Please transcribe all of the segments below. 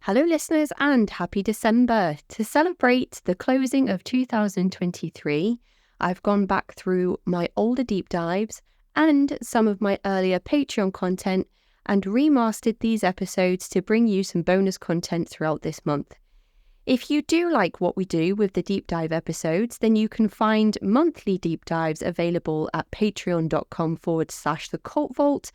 Hello listeners and happy December. To celebrate the closing of 2023, I've gone back through my older deep dives and some of my earlier Patreon content and remastered these episodes to bring you some bonus content throughout this month. If you do like what we do with the deep dive episodes, then you can find monthly deep dives available at patreon.com/the Cult Vault,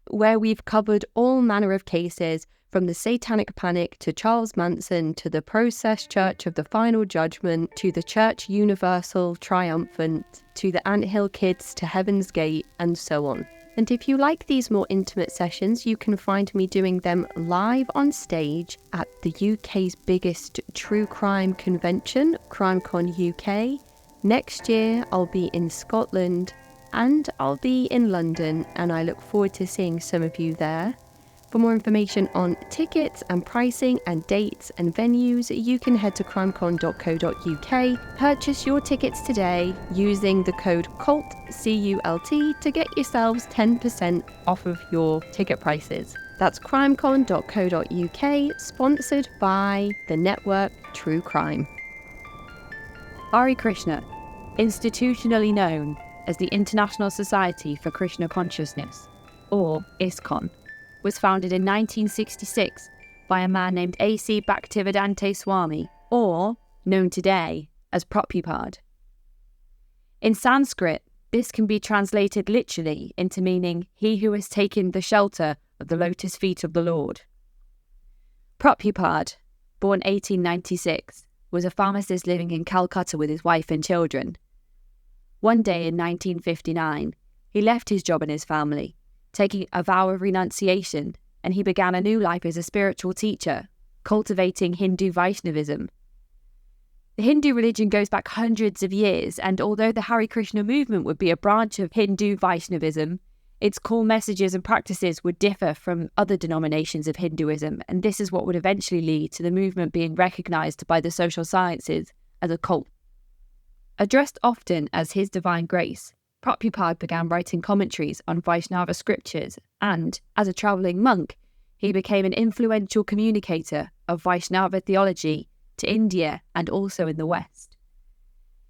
where we've covered all manner of cases from the Satanic Panic to Charles Manson to the Process Church of the Final Judgment to the Church Universal Triumphant to the Anthill Kids to Heaven's Gate and so on. And if you like these more intimate sessions, you can find me doing them live on stage at the UK's biggest true crime convention, CrimeCon UK. Next year I'll be in Scotland and I'll be in London, and I look forward to seeing some of you there. For more information on tickets and pricing and dates and venues, you can head to crimecon.co.uk. Purchase your tickets today using the code CULT, C-U-L-T, to get yourselves 10% off of your ticket prices. That's crimecon.co.uk, sponsored by the network True Crime. Hare Krishna, institutionally known as the International Society for Krishna Consciousness, or ISKCON, was founded in 1966 by a man named A.C. Bhaktivedanta Swami, or known today as Prabhupada. In Sanskrit, this can be translated literally into meaning he who has taken the shelter of the lotus feet of the Lord. Prabhupada, born 1896, was a pharmacist living in Calcutta with his wife and children. One day in 1959, he left his job and his family, taking a vow of renunciation, and he began a new life as a spiritual teacher, cultivating Hindu Vaishnavism. The Hindu religion goes back hundreds of years, and although the Hare Krishna movement would be a branch of Hindu Vaishnavism, its core messages and practices would differ from other denominations of Hinduism, and this is what would eventually lead to the movement being recognised by the social sciences as a cult. Addressed often as His Divine Grace, Prabhupada began writing commentaries on Vaishnava scriptures, and, as a travelling monk, he became an influential communicator of Vaishnava theology to India and also in the West.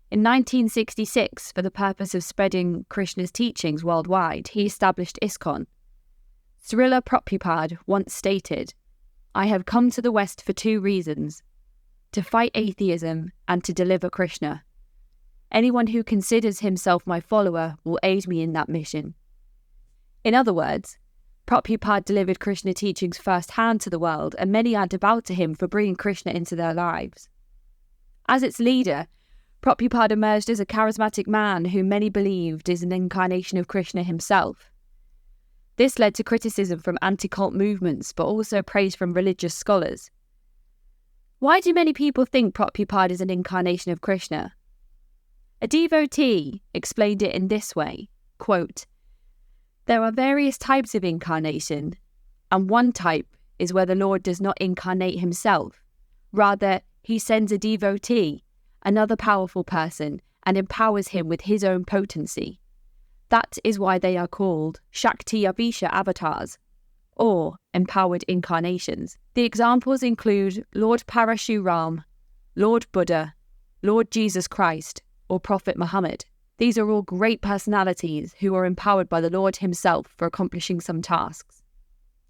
In 1966, for the purpose of spreading Krishna's teachings worldwide, he established ISKCON. Srila Prabhupada once stated, "I have come to the West for two reasons: to fight atheism and to deliver Krishna. Anyone who considers himself my follower will aid me in that mission." In other words, Prabhupada delivered Krishna teachings firsthand to the world, and many are devout to him for bringing Krishna into their lives. As its leader, Prabhupada emerged as a charismatic man who many believed is an incarnation of Krishna himself. This led to criticism from anti-cult movements, but also praise from religious scholars. Why do many people think Prabhupada is an incarnation of Krishna? A devotee explained it in this way, quote, "There are various types of incarnation, and one type is where the Lord does not incarnate himself. Rather, he sends a devotee, another powerful person, and empowers him with his own potency. That is why they are called Shakti Avisha avatars, or empowered incarnations. The examples include Lord Parashuram, Lord Buddha, Lord Jesus Christ, or Prophet Muhammad. These are all great personalities who are empowered by the Lord himself for accomplishing some tasks.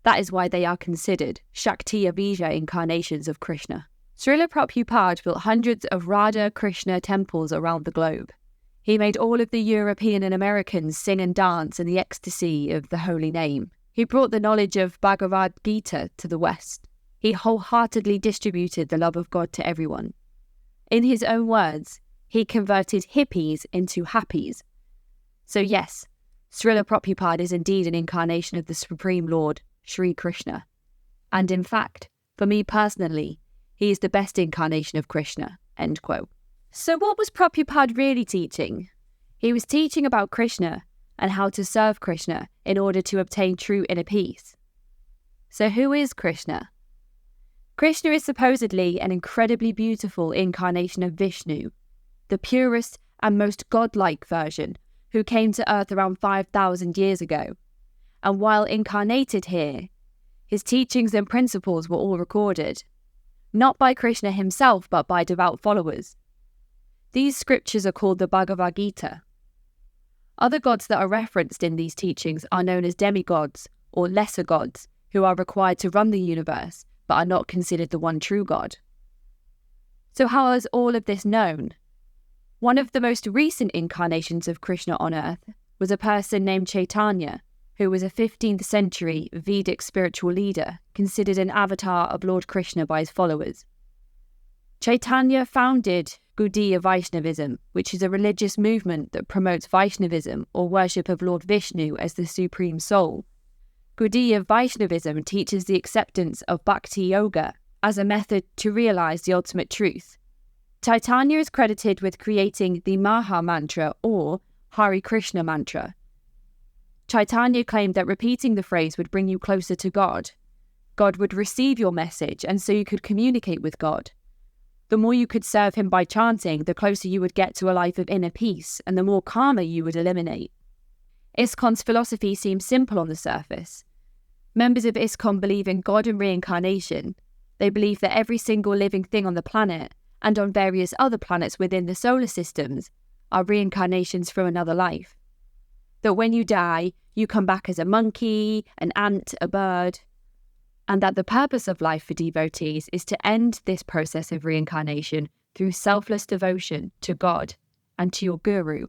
That is why they are considered Shakti Avisha incarnations of Krishna." Srila Prabhupada built hundreds of Radha Krishna temples around the globe. He made all of the European and Americans sing and dance in the ecstasy of the holy name. He brought the knowledge of Bhagavad Gita to the West. He wholeheartedly distributed the love of God to everyone. In his own words, he converted hippies into happies. So yes, Srila Prabhupada is indeed an incarnation of the Supreme Lord, Sri Krishna. And in fact, for me personally, he is the best incarnation of Krishna, end quote. So what was Prabhupada really teaching? He was teaching about Krishna and how to serve Krishna in order to obtain true inner peace. So who is Krishna? Krishna is supposedly an incredibly beautiful incarnation of Vishnu, the purest and most godlike version, who came to Earth around 5,000 years ago. And while incarnated here, his teachings and principles were all recorded. not by Krishna himself but by devout followers. These scriptures are called the Bhagavad Gita. Other gods that are referenced in these teachings are known as demigods or lesser gods who are required to run the universe but are not considered the one true God. So how is all of this known? One of the most recent incarnations of Krishna on earth was a person named Chaitanya, who was a 15th century Vedic spiritual leader considered an avatar of Lord Krishna by his followers. Chaitanya founded Gaudiya Vaishnavism, which is a religious movement that promotes Vaishnavism or worship of Lord Vishnu as the Supreme Soul. Gaudiya Vaishnavism teaches the acceptance of Bhakti Yoga as a method to realize the ultimate truth. Chaitanya is credited with creating the Maha Mantra or Hare Krishna mantra. Chaitanya claimed that repeating the phrase would bring you closer to God. God would receive your message, and so you could communicate with God. The more you could serve him by chanting, the closer you would get to a life of inner peace, and the more karma you would eliminate. ISKCON's philosophy seems simple on the surface. Members of ISKCON believe in God and reincarnation. They believe that every single living thing on the planet, and on various other planets within the solar systems, are reincarnations from another life. That when you die, you come back as a monkey, an ant, a bird, and that the purpose of life for devotees is to end this process of reincarnation through selfless devotion to God and to your guru.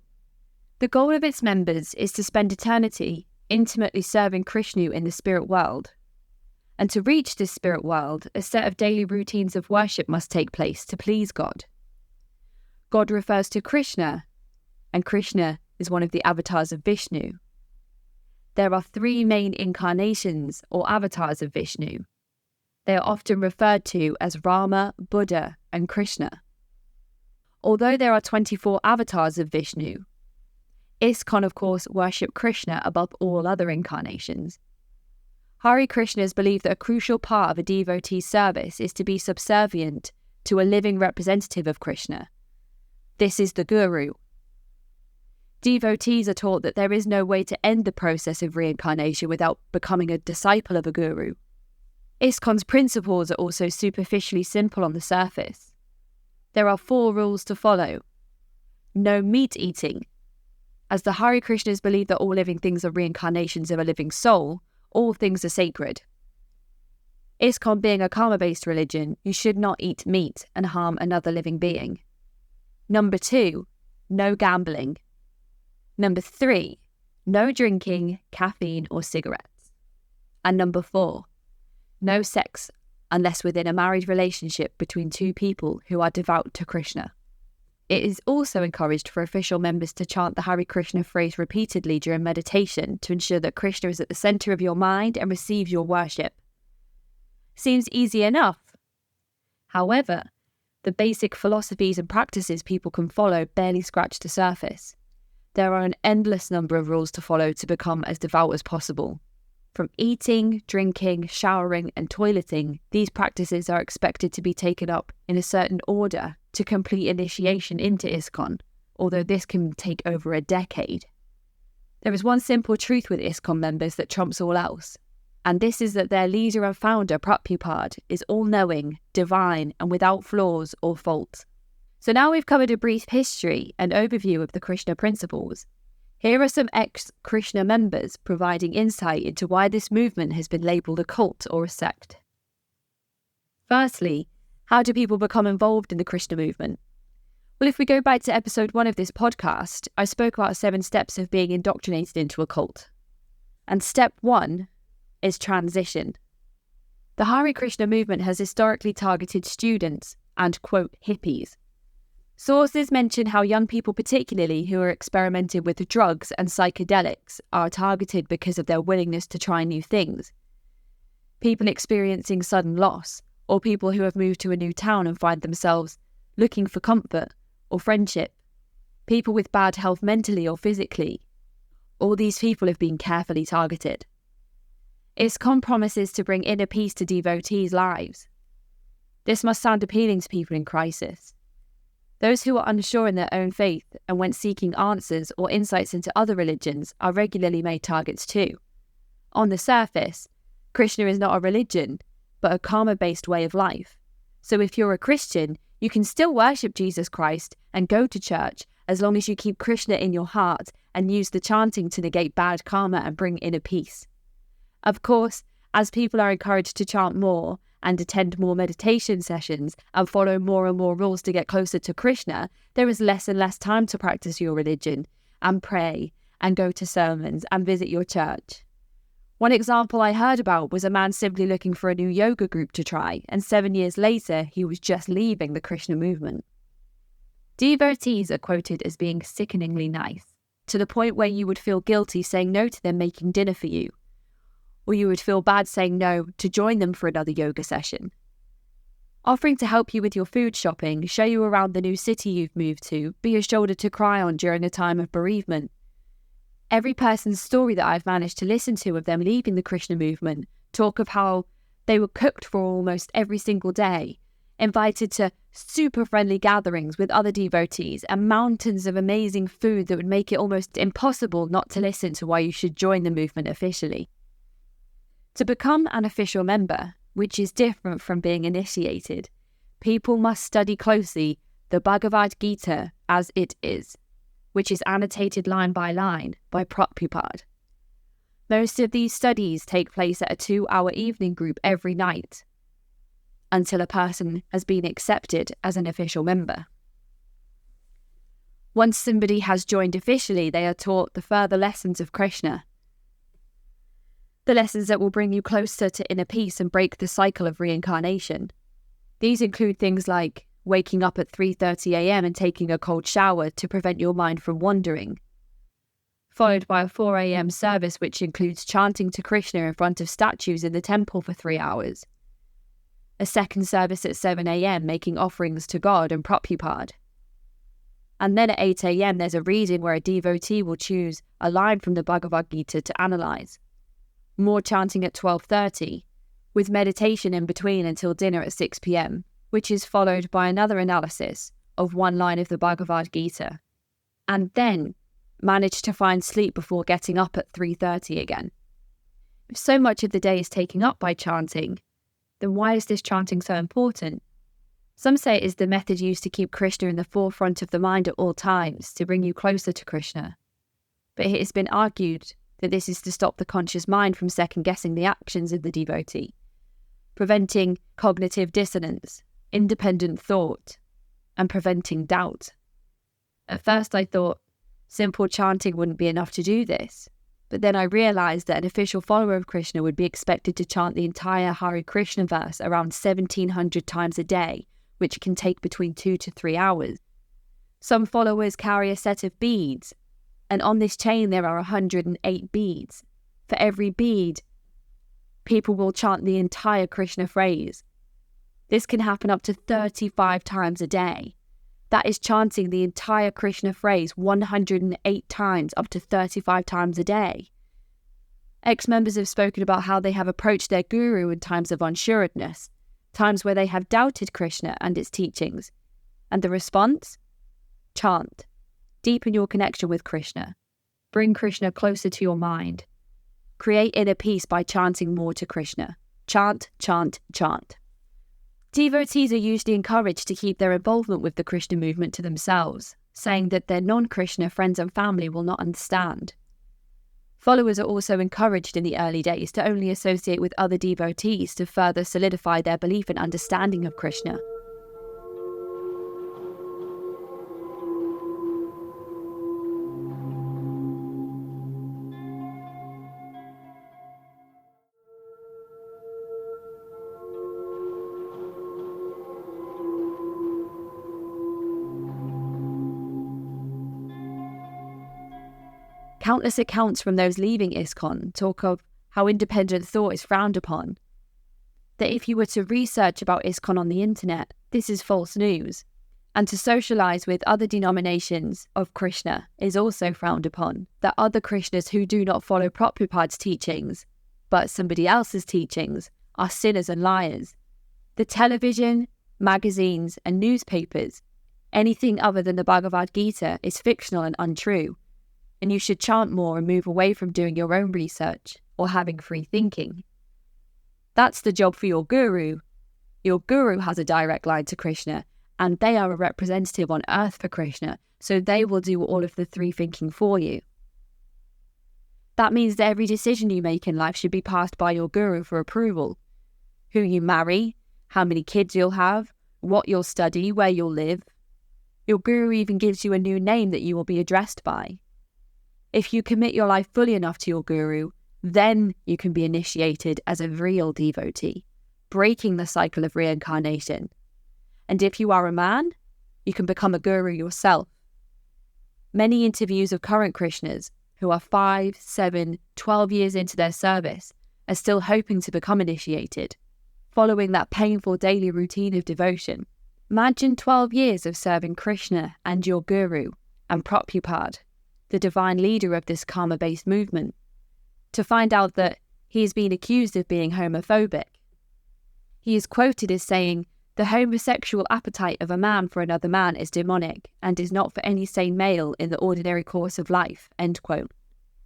The goal of its members is to spend eternity intimately serving Krishna in the spirit world. And to reach this spirit world, a set of daily routines of worship must take place to please God. God refers to Krishna, and Krishna is one of the avatars of Vishnu. There are 3 main incarnations or avatars of Vishnu. They are often referred to as Rama, Buddha, and Krishna. Although there are 24 avatars of Vishnu, ISKCON, of course, worship Krishna above all other incarnations. Hare Krishnas believe that a crucial part of a devotee's service is to be subservient to a living representative of Krishna. This is the guru. Devotees are taught that there is no way to end the process of reincarnation without becoming a disciple of a guru. ISKCON's principles are also superficially simple on the surface. There are 4 rules to follow. No meat eating. As the Hare Krishnas believe that all living things are reincarnations of a living soul, all things are sacred. ISKCON being a karma-based religion, you should not eat meat and harm another living being. Number 2, no gambling. Number 3, no drinking, caffeine or cigarettes. And number 4, no sex unless within a married relationship between 2 people who are devout to Krishna. It is also encouraged for official members to chant the Hare Krishna phrase repeatedly during meditation to ensure that Krishna is at the centre of your mind and receives your worship. Seems easy enough. However, the basic philosophies and practices people can follow barely scratch the surface. There are an endless number of rules to follow to become as devout as possible. From eating, drinking, showering and toileting, these practices are expected to be taken up in a certain order to complete initiation into ISKCON, although this can take over a decade. There is one simple truth with ISKCON members that trumps all else, and this is that their leader and founder, Prabhupada, is all-knowing, divine, and without flaws or faults. So now we've covered a brief history and overview of the Krishna principles. Here are some ex-Krishna members providing insight into why this movement has been labelled a cult or a sect. Firstly, how do people become involved in the Krishna movement? Well, if we go back to episode 1 of this podcast, I spoke about 7 steps of being indoctrinated into a cult. And step 1 is transition. The Hare Krishna movement has historically targeted students and, quote, hippies. Sources mention how young people, particularly who are experimenting with drugs and psychedelics, are targeted because of their willingness to try new things. People experiencing sudden loss, or people who have moved to a new town and find themselves looking for comfort or friendship. People with bad health mentally or physically. All these people have been carefully targeted. ISKCON promises to bring inner peace to devotees' lives. This must sound appealing to people in crisis. Those who are unsure in their own faith and when seeking answers or insights into other religions are regularly made targets too. On the surface, Krishna is not a religion, but a karma-based way of life. So if you're a Christian, you can still worship Jesus Christ and go to church as long as you keep Krishna in your heart and use the chanting to negate bad karma and bring inner peace. Of course, as people are encouraged to chant more and attend more meditation sessions and follow more and more rules to get closer to Krishna, there is less and less time to practice your religion and pray and go to sermons and visit your church. One example I heard about was a man simply looking for a new yoga group to try, and 7 years later, he was just leaving the Krishna movement. Devotees are quoted as being sickeningly nice, to the point where you would feel guilty saying no to them making dinner for you, or you would feel bad saying no to join them for another yoga session. Offering to help you with your food shopping, show you around the new city you've moved to, be a shoulder to cry on during a time of bereavement. Every person's story that I've managed to listen to of them leaving the Krishna movement talk of how they were cooked for almost every single day, invited to super friendly gatherings with other devotees and mountains of amazing food that would make it almost impossible not to listen to why you should join the movement officially. To become an official member, which is different from being initiated, people must study closely the Bhagavad Gita as it is, which is annotated line by Prabhupada. Most of these studies take place at a 2-hour evening group every night, until a person has been accepted as an official member. Once somebody has joined officially, they are taught the further lessons of Krishna, the lessons that will bring you closer to inner peace and break the cycle of reincarnation. These include things like waking up at 3:30 a.m. and taking a cold shower to prevent your mind from wandering, followed by a 4 a.m. service which includes chanting to Krishna in front of statues in the temple for 3 hours, a second service at 7 a.m. making offerings to God and Prabhupada. And then at 8 a.m. there's a reading where a devotee will choose a line from the Bhagavad Gita to analyse. More chanting at 12:30, with meditation in between until dinner at 6 p.m, which is followed by another analysis of one line of the Bhagavad Gita, and then manage to find sleep before getting up at 3:30 again. If so much of the day is taken up by chanting, then why is this chanting so important? Some say it is the method used to keep Krishna in the forefront of the mind at all times, to bring you closer to Krishna. But it has been argued that this is to stop the conscious mind from second-guessing the actions of the devotee, preventing cognitive dissonance, independent thought, and preventing doubt. At first I thought simple chanting wouldn't be enough to do this, but then I realised that an official follower of Krishna would be expected to chant the entire Hare Krishna verse around 1,700 times a day, which can take between 2 to 3 hours. Some followers carry a set of beads, and on this chain there are 108 beads. For every bead, people will chant the entire Krishna phrase. This can happen up to 35 times a day. That is chanting the entire Krishna phrase 108 times up to 35 times a day. Ex-members have spoken about how they have approached their guru in times of unsureness, times where they have doubted Krishna and its teachings. And the response? Chant. Deepen your connection with Krishna. Bring Krishna closer to your mind. Create inner peace by chanting more to Krishna. Chant, chant, chant. Devotees are usually encouraged to keep their involvement with the Krishna movement to themselves, saying that their non-Krishna friends and family will not understand. Followers are also encouraged in the early days to only associate with other devotees to further solidify their belief and understanding of Krishna. Countless accounts from those leaving ISKCON talk of how independent thought is frowned upon. That if you were to research about ISKCON on the internet, this is false news. And to socialise with other denominations of Krishna is also frowned upon. That other Krishnas who do not follow Prabhupada's teachings, but somebody else's teachings, are sinners and liars. The television, magazines and newspapers, anything other than the Bhagavad Gita is fictional and untrue. And you should chant more and move away from doing your own research or having free thinking. That's the job for your guru, Your guru has a direct line to Krishna, and they are a representative on earth for Krishna, so they will do all of the three thinking for you. That means that every decision you make in life should be passed by your guru for approval. Who you marry, how many kids you'll have, what you'll study, where you'll live. Your guru even gives you a new name that you will be addressed by. If you commit your life fully enough to your guru, then you can be initiated as a real devotee, breaking the cycle of reincarnation. And if you are a man, you can become a guru yourself. Many interviews of current Krishnas who are 5, 7, 12 years into their service are still hoping to become initiated, following that painful daily routine of devotion. Imagine 12 years of serving Krishna and your guru and Prabhupada, the divine leader of this karma-based movement, to find out that he has been accused of being homophobic. He is quoted as saying, "The homosexual appetite of a man for another man is demonic and is not for any sane male in the ordinary course of life," end quote.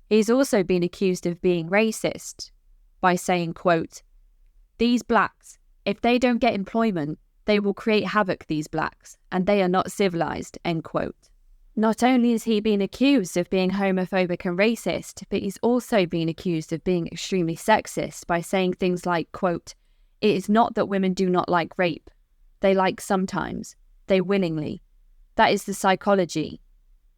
He has also been accused of being racist by saying, quote, "These blacks, if they don't get employment, they will create havoc, these blacks, and they are not civilized," end quote. Not only has he been accused of being homophobic and racist, but he's also been accused of being extremely sexist by saying things like, quote, "It is not that women do not like rape. They like sometimes. They willingly. That is the psychology.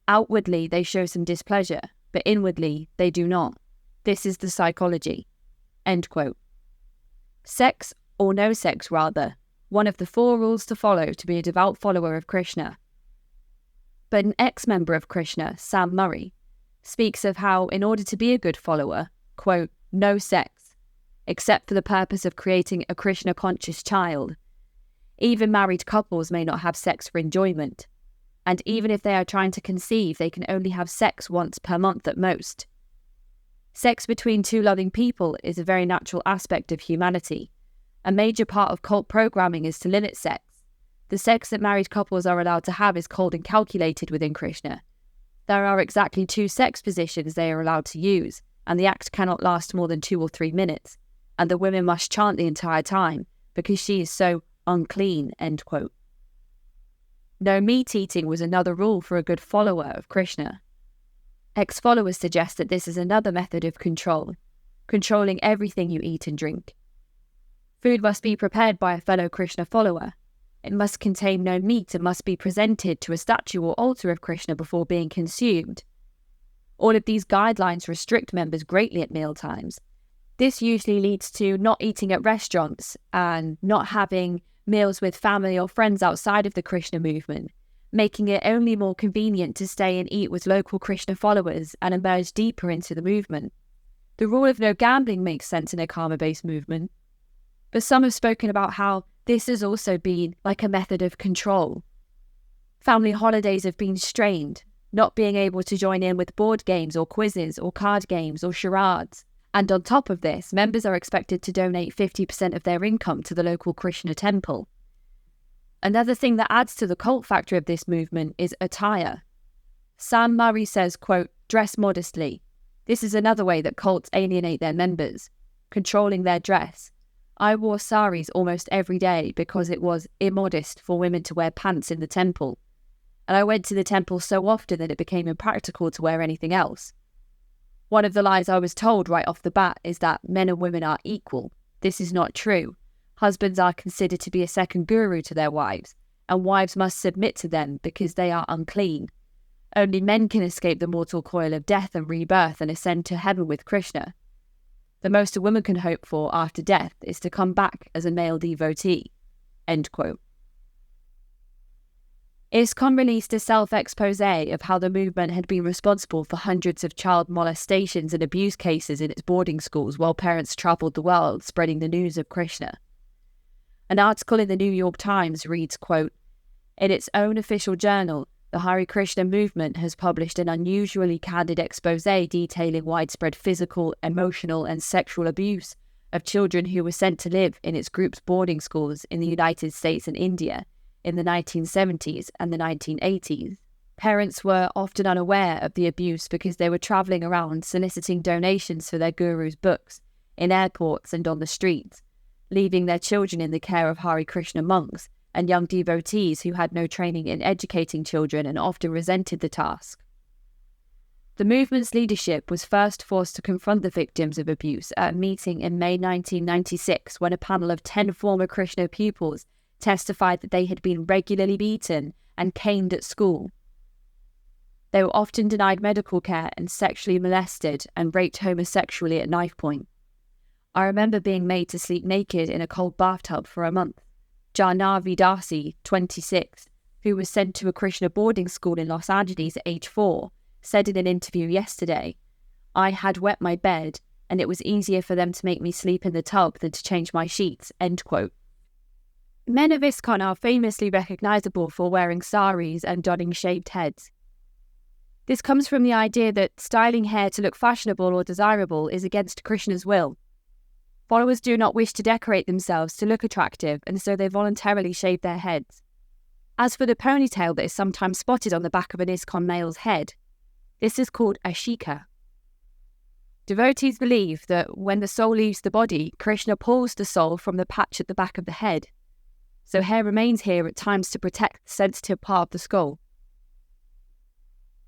Outwardly, they show some displeasure, but inwardly, they do not. This is the psychology." End quote. Sex, or no sex rather, one of the 4 rules to follow to be a devout follower of Krishna. But an ex-member of Krishna, Sam Murray, speaks of how, in order to be a good follower, quote, "no sex, except for the purpose of creating a Krishna-conscious child. Even married couples may not have sex for enjoyment, and even if they are trying to conceive, they can only have sex once per month at most. Sex between 2 loving people is a very natural aspect of humanity. A major part of cult programming is to limit sex. The sex that married couples are allowed to have is cold and calculated within Krishna. There are exactly 2 sex positions they are allowed to use, and the act cannot last more than 2 or 3 minutes, and the women must chant the entire time, because she is so unclean," end quote. No meat eating was another rule for a good follower of Krishna. Ex-followers suggest that this is another method of control, controlling everything you eat and drink. Food must be prepared by a fellow Krishna follower. It must contain no meat and must be presented to a statue or altar of Krishna before being consumed. All of these guidelines restrict members greatly at mealtimes. This usually leads to not eating at restaurants and not having meals with family or friends outside of the Krishna movement, making it only more convenient to stay and eat with local Krishna followers and emerge deeper into the movement. The rule of no gambling makes sense in a karma-based movement, but some have spoken about how this has also been like a method of control. Family holidays have been strained, not being able to join in with board games or quizzes or card games or charades. And on top of this, members are expected to donate 50% of their income to the local Krishna temple. Another thing that adds to the cult factor of this movement is attire. Sam Murray says, quote, "dress modestly. This is another way that cults alienate their members, controlling their dress. I wore saris almost every day because it was immodest for women to wear pants in the temple. And I went to the temple so often that it became impractical to wear anything else. One of the lies I was told right off the bat is that men and women are equal. This is not true. Husbands are considered to be a second guru to their wives, and wives must submit to them because they are unclean. Only men can escape the mortal coil of death and rebirth and ascend to heaven with Krishna. The most a woman can hope for after death is to come back as a male devotee." End quote. ISKCON released a self-expose of how the movement had been responsible for hundreds of child molestations and abuse cases in its boarding schools while parents travelled the world spreading the news of Krishna. An article in the New York Times reads, quote, "In its own official journal, the Hare Krishna movement has published an unusually candid expose detailing widespread physical, emotional and sexual abuse of children who were sent to live in its group's boarding schools in the United States and India in the 1970s and the 1980s. Parents were often unaware of the abuse because they were travelling around soliciting donations for their guru's books in airports and on the streets. leaving their children in the care of Hare Krishna monks and young devotees who had no training in educating children and often resented the task. The movement's leadership was first forced to confront the victims of abuse at a meeting in May 1996 when a panel of 10 former Krishna pupils testified that they had been regularly beaten and caned at school. They were often denied medical care and sexually molested and raped homosexually at knife point. I remember being made to sleep naked in a cold bathtub for a month. Jahnavi Dasi, 26, who was sent to a Krishna boarding school in Los Angeles at age 4, said in an interview yesterday, "I had wet my bed and it was easier for them to make me sleep in the tub than to change my sheets," end quote. Men of ISKCON are famously recognisable for wearing saris and donning shaved heads. This comes from the idea that styling hair to look fashionable or desirable is against Krishna's will. Followers do not wish to decorate themselves to look attractive, and so they voluntarily shave their heads. As for the ponytail that is sometimes spotted on the back of an ISKCON male's head, this is called a shika. Devotees believe that when the soul leaves the body, Krishna pulls the soul from the patch at the back of the head, so hair remains here at times to protect the sensitive part of the skull.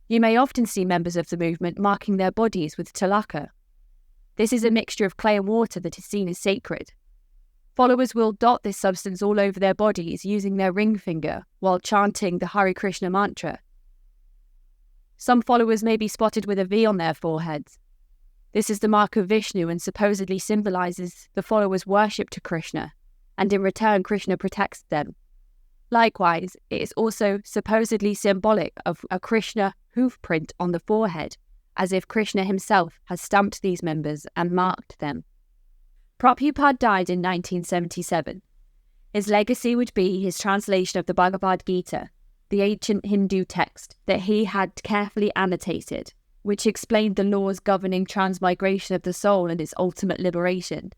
You may often see members of the movement marking their bodies with tilaka. This is a mixture of clay and water that is seen as sacred. Followers will dot this substance all over their bodies using their ring finger while chanting the Hare Krishna mantra. Some followers may be spotted with a V on their foreheads. This is the mark of Vishnu and supposedly symbolises the followers' worship to Krishna, and in return Krishna protects them. Likewise, it is also supposedly symbolic of a Krishna hoof print on the forehead, as if Krishna himself has stamped these members and marked them. Prabhupada died in 1977. His legacy would be his translation of the Bhagavad Gita, the ancient Hindu text that he had carefully annotated, which explained the laws governing transmigration of the soul and its ultimate liberation.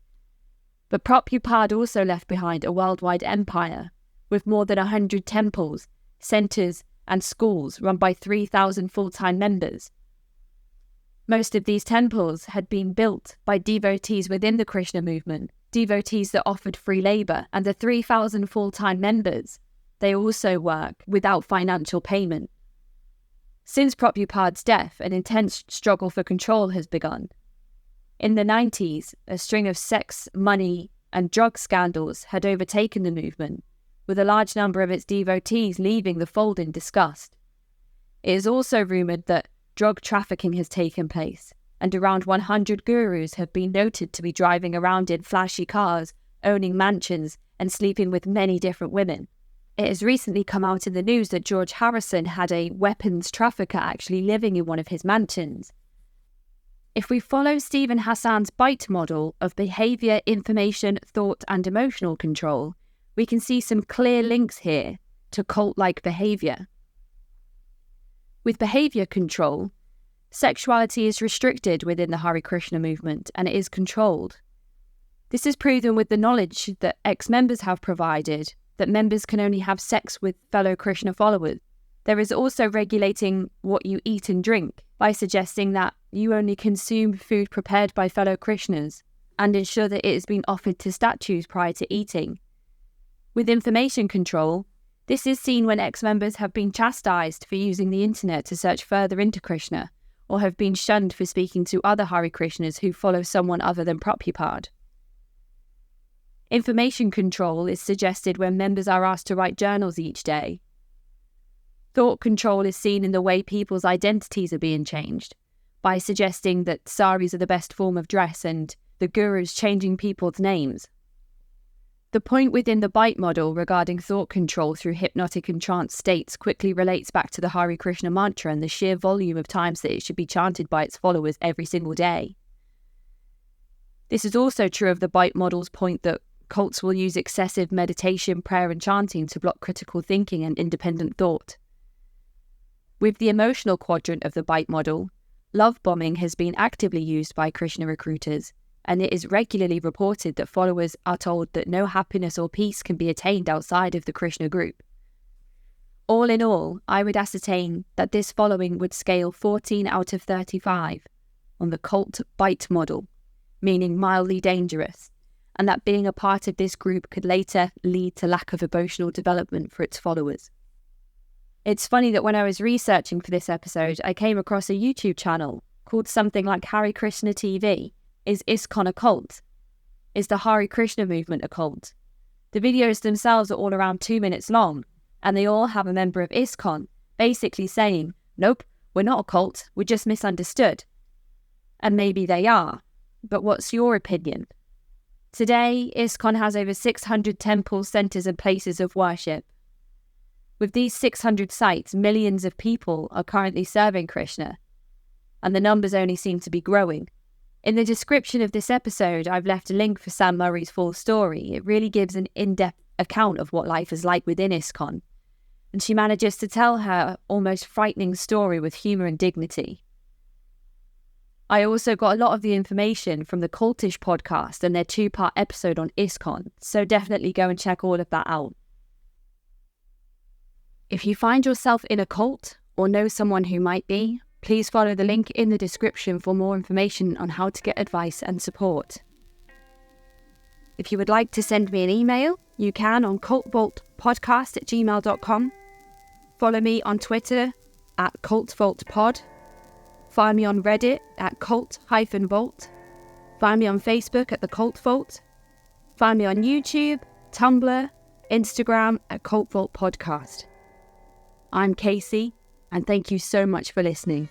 But Prabhupada also left behind a worldwide empire, with more than 100 temples, centres and schools run by 3,000 full-time members. Most of these temples had been built by devotees within the Krishna movement, devotees that offered free labour, and the 3,000 full-time members, they also work without financial payment. Since Prabhupada's death, an intense struggle for control has begun. In the 90s, a string of sex, money and drug scandals had overtaken the movement, with a large number of its devotees leaving the fold in disgust. It is also rumoured that drug trafficking has taken place, and around 100 gurus have been noted to be driving around in flashy cars, owning mansions, and sleeping with many different women. It has recently come out in the news that George Harrison had a weapons trafficker actually living in one of his mansions. If we follow Stephen Hassan's BITE model of behaviour, information, thought and emotional control, we can see some clear links here to cult-like behaviour. With behaviour control, sexuality is restricted within the Hare Krishna movement and it is controlled. This is proven with the knowledge that ex-members have provided that members can only have sex with fellow Krishna followers. There is also regulating what you eat and drink by suggesting that you only consume food prepared by fellow Krishnas and ensure that it has been offered to statues prior to eating. With information control, this is seen when ex-members have been chastised for using the internet to search further into Krishna, or have been shunned for speaking to other Hare Krishnas who follow someone other than Prabhupada. Information control is suggested when members are asked to write journals each day. Thought control is seen in the way people's identities are being changed, by suggesting that saris are the best form of dress and the gurus changing people's names. The point within the BITE model regarding thought control through hypnotic and trance states quickly relates back to the Hare Krishna mantra and the sheer volume of times that it should be chanted by its followers every single day. This is also true of the BITE model's point that cults will use excessive meditation, prayer and chanting to block critical thinking and independent thought. With the emotional quadrant of the BITE model, love bombing has been actively used by Krishna recruiters, and it is regularly reported that followers are told that no happiness or peace can be attained outside of the Krishna group. All in all, I would ascertain that this following would scale 14 out of 35 on the cult BITE model, meaning mildly dangerous, and that being a part of this group could later lead to lack of emotional development for its followers. It's funny that when I was researching for this episode, I came across a YouTube channel called something like Hare Krishna TV. Is ISKCON a cult? Is the Hare Krishna movement a cult? The videos themselves are all around 2 minutes long, and they all have a member of ISKCON basically saying, nope, we're not a cult, we're just misunderstood. And maybe they are, but what's your opinion? Today, ISKCON has over 600 temples, centres and places of worship. With these 600 sites, millions of people are currently serving Krishna, and the numbers only seem to be growing. In the description of this episode, I've left a link for Sam Murray's full story. It really gives an in-depth account of what life is like within ISKCON, and she manages to tell her almost frightening story with humour and dignity. I also got a lot of the information from the Cultish podcast and their 2-part episode on ISKCON, so definitely go and check all of that out. If you find yourself in a cult or know someone who might be, please follow the link in the description for more information on how to get advice and support. If you would like to send me an email, you can on cultvaultpodcast@gmail.com. Follow me on Twitter at cultvaultpod. Find me on Reddit at cult-vault. Find me on Facebook at The Cult Vault. Find me on YouTube, Tumblr, Instagram at Cult Vault Podcast. I'm Casey, and thank you so much for listening.